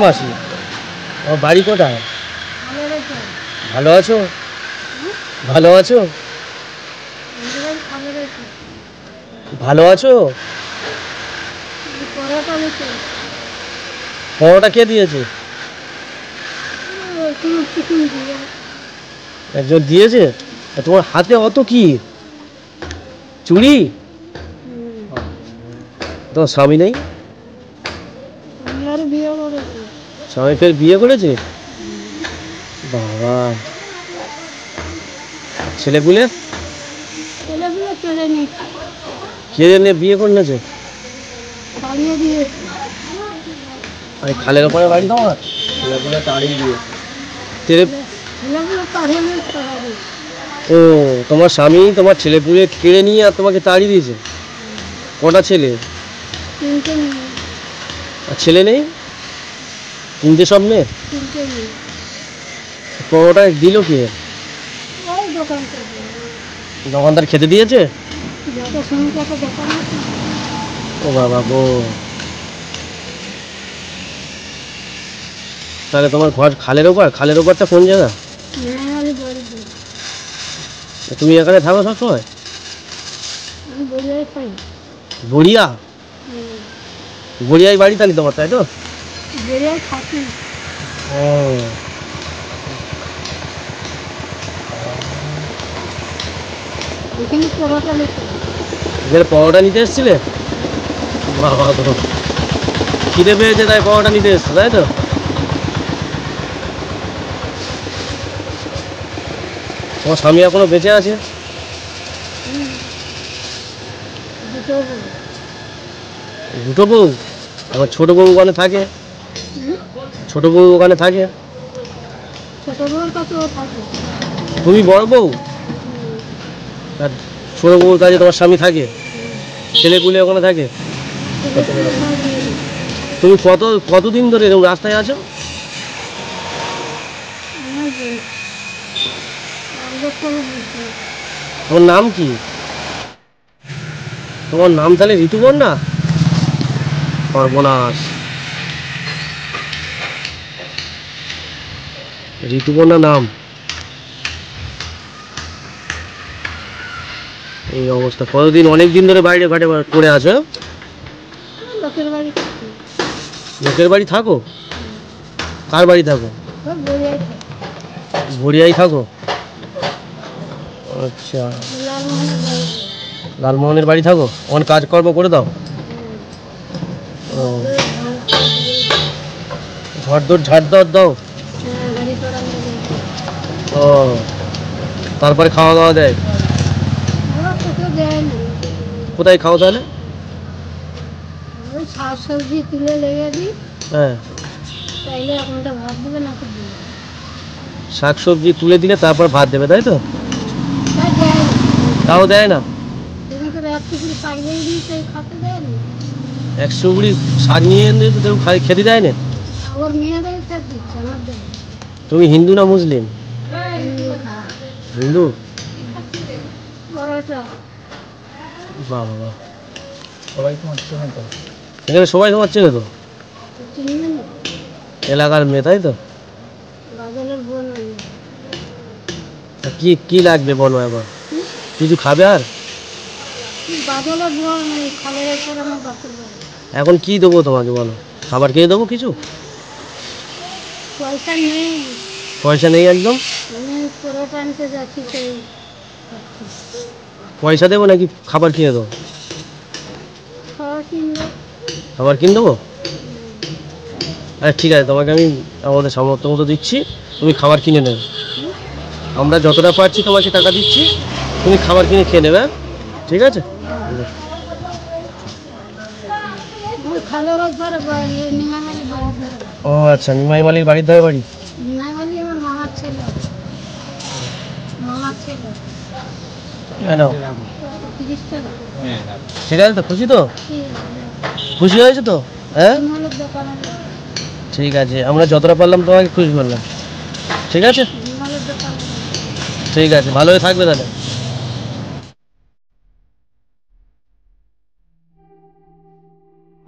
মাসি, আমার বাড়ি কোথায়? ভালো আছো? ভালো আছো? ভালো আছো? পরোটা কে দিয়েছে? একজন দিয়েছে। তোমার হাতে অত কি চুড়ি? তোমার স্বামী নেই? স্বামী ফের বিয়ে করেছে? বাবা, ছেলেপুলে কে নিয়ে বিয়ে করে নিয়েছে? খালের ওপরে বাড়ি তোমার? ছেলেপুলে তাড়িয়ে দিয়ে ও, তোমার স্বামী তোমার ছেলেপুলে কেড়ে নিয়ে আর তোমাকে তাড়িয়ে দিয়েছে? কটা ছেলে? আর ছেলে নেই? তিনটে সব মেয়ে? পরোটা দিল কে? দোকানদার খেতে দিয়েছে? ও বাবা গো, তাহলে তোমার ঘর খালের ওপর? খালের ওপরটা কোন জায়গা? তুমি এখানে থাকো সবসময়? গড়িয়া? গড়িয়ায় বাড়ি তাহলে তোমার, তাই তো? ও, পরোটা নিতে এসেছিলে? বাবা গো, খিদে পেয়েছে তাই পরোটা নিতে এসছো, তাই তো? তোমার স্বামী এখনো বেঁচে আছে? দুটো বউ? আমার ছোট বউ ওখানে থাকে? ছোট বউ ওখানে থাকে? তুমি বড় বউ আর ছোট বউর কাছে তোমার স্বামী থাকে? ছেলেপুলে ওখানে থাকে? তুমি কতদিন ধরে এরকম রাস্তায় আছো? তোমার নাম কি? তোমার নাম তাহলে ঋতুপর্ণা? সর্বনাশ, ঋতুপর্ণা নাম। এই অবস্থা কতদিন? অনেক দিন ধরে বাইরে ঘাটে করে আছো? লোকের বাড়ি থাকো? কার বাড়ি থাকো? ভরিয়ায় থাকো? আচ্ছা, লালমোহনের বাড়ি থাকো? অনেক কাজকর্ম করে দাও? ও, ঝাড় দাও? ও, তারপরে খাওয়া দাওয়া দেয়? কোথায় খাও তাহলে? শাকসবজি তুলে লেগে দিই। হ্যাঁ, শাকসবজি তুলে দিলে তারপর ভাত দেবে, তাই তো? তাও দেয় না? 100 গুড়ি শাক নিয়ে এনে তো খেতে দেয় না? তুমি হিন্দু না মুসলিম? হিন্দু। বাবা, সবাই তোমার চেনে তো? এখানে সবাই তোমার চেনে তো? এলাকার মেয়ে, তাই তো? কি কি লাগবে বলো এবার? কিছু খাবে আর? এখন কি দেবো তোমাকে বলো? খাবার খেয়ে দেবো কিছু? পয়সা নেই একদম? পয়সা দেবো নাকি খাবার কিনে দেবো? খাবার কিনে দেবো? আচ্ছা ঠিক আছে, তোমাকে আমি আমাদের সামর্থ্য মতো দিচ্ছি, তুমি খাবার কিনে নেবে। আমরা যতটা পারছি তোমাকে টাকা দিচ্ছি, তুমি খাবার কিনে খেয়ে নেবে, ঠিক আছে? ও আচ্ছা, নিমাই মালির বাড়ির ধারে বাড়ি? ঠিক আছে তো? খুশি তো? খুশি হয়েছে তো? হ্যাঁ ঠিক আছে, আমরা যতটা পারলাম তোমাকে খুশি করলাম, ঠিক আছে? ঠিক আছে, ভালো হয়ে থাকবে তাহলে।